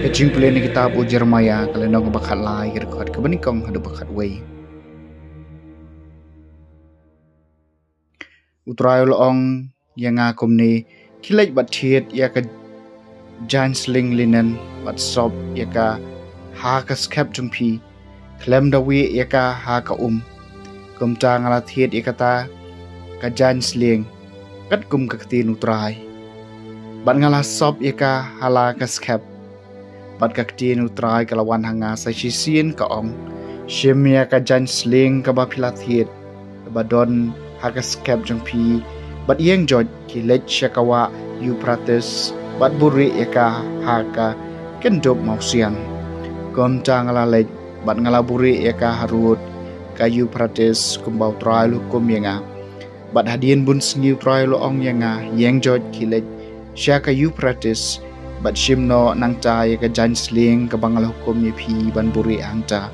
Kecing pulih ni kitab Jeremiah kalau nak bakat lai rekod kebenikong hadu bakat way. Utrai loong yang akum ni kilai bat thiet ya ka jan sling linen bat sop ya ka ha ka skep jumpi klem dawi ya ka ha ka kum tang ala thiet ya kata ka jan sling kat kum ka tin utrai bat ngala sop ya ka hala ka skep bat ka tin utrai kalawan hanga sa sisin ka ong shimya ka jan sling ka ba philathiet ba don ha ka skep jumpi bat yeng jod ki lech shakawa Euphrates bat buri eka haka kendop mausian kom ngala lech bat ngala buri eka harut ka Euphrates kumbau trial hukum yenga bat hadien bun sengiu trial ong yenga yeng jod ki lech shaka Euphrates bat shimno nang ta eka jan sling ka bangal hukum ye phi ban buri angta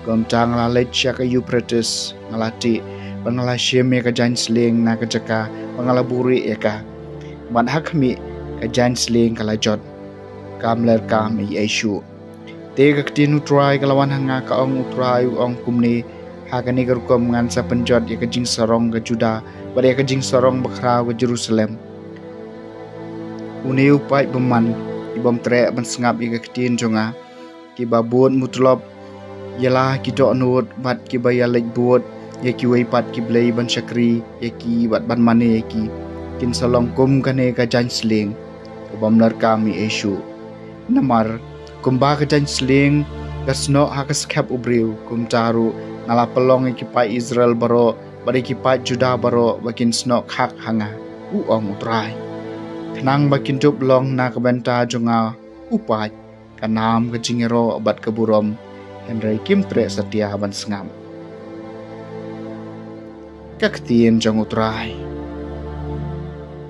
kom ngala lech shaka Euphrates ngalati bangala shim eka jan sling na ka jaka bangala buri eka ban hakmi ka jan sling kala jot kamler kam Yesu te ka tin utrai kalawan hanga ka ong utrai ong kumni hakani garkom ngan sa penjot ya ka jing sarong ka Juda ba ya ka jing sarong bakra ka Jerusalem uneu pai beman ibom tre ban sngap ya ka tin jonga ki babun mutlop yalah ki do nut bat ki bayalek buat ya ki wei pat ki blei ban syakri ya ki bat ban mane ki kin salong kum kane ka jan sling bom lar kami Yesu namar kumba ka jan sling kasno hakas khap ubriu kum taru ngala pelong ki pa Israel baro bari ki pa Juda baro bakin sno khak hanga u ong utrai thnang bakin tup long na ka benta jonga upai kanam ka jingero bat keburom Henry Kim tre setia ban sngam kaktin jong utrai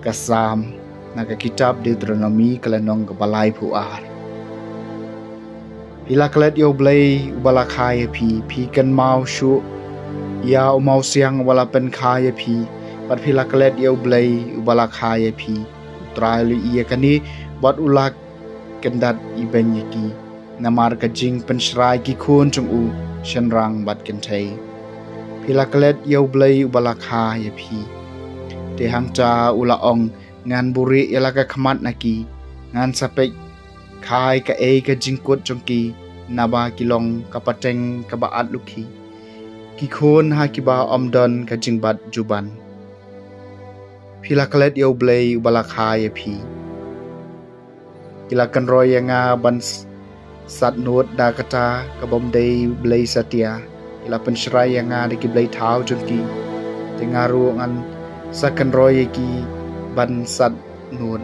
kasam naga kitab Deuteronomy kalanong kabalay puar hilaklet yo blay ubala kaya pi kan mau shu ya umau siang wala pen kaya pi pat hilaklet yo blay ubala kaya pi utrai lu iya kani bat ulak kendat iben yaki namar ka jing penshrai ki khun chung u shenrang bat kentai hilaklet yo blay ubala kaya pi te hangta ula ong ngan buri ilaka khamat naki ngan sapek khai ka e ka jingkut jongki naba kilong kapateng ka baat lukhi ki khon ha ki ba omdon ka jingbat juban philaklet yo blei bala khai phi ilakan royanga ban sat nut da kata ka bom dei blei satia ila penshrai yanga de ki blei thau jongki tengaru ngan sakan roy ki ban sat nut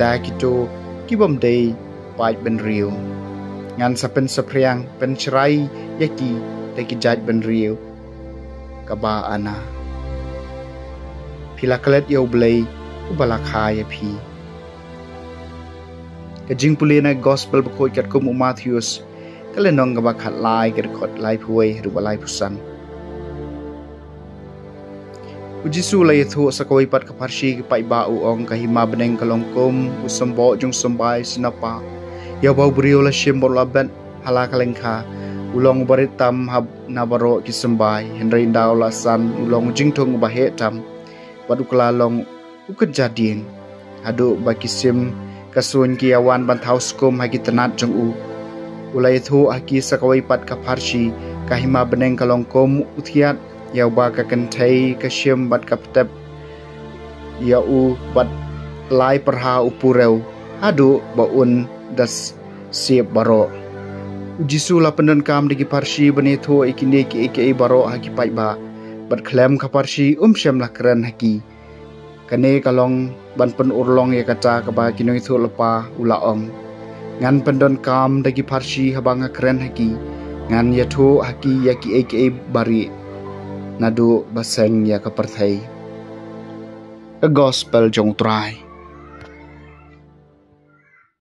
da kito ki bom dei pai ben riu ngan sa pen sapriang pen chrai yaki de ki jaj ben riu ka ba ana philaklet yo blei ubala khaya phi ka jing pulina gospel bakoi kat kum Matthews kalenong ka ba khat lai ker khot lai phuai ru balai pusan Ujisu lai thu sakoi pat kaparshi ki pai ba u ong kahima beneng kalongkom usombo jung sombai sinapa ya bau brio la shimbor laben hala kalengkha ulong baritam hab nabaro ki sombai henry daw la san ulong jingthong ba he tam padukla long ukejadin adu bakisim kasun ki awan ban thauskom hagi tanat jung u ulai thu aki sakoi pat kaparshi kahima beneng kalongkom uthiat ya ba ka kentai ka shim bat kaptep ya u bat lai perha upureu adu ba un das siap baro ujisu la pendon kam digi parshi bani tho ikine ki eke baro haki pai ba bat klem ka parshi shem la kran haki kane kalong ban pen urlong ya kata ka ba kinoi tho lepa ula ong ngan pendon kam digi parshi habanga kran haki ngan ya tho haki ya ki eke bari nadu baseng ya kaperthai a gospel jong trai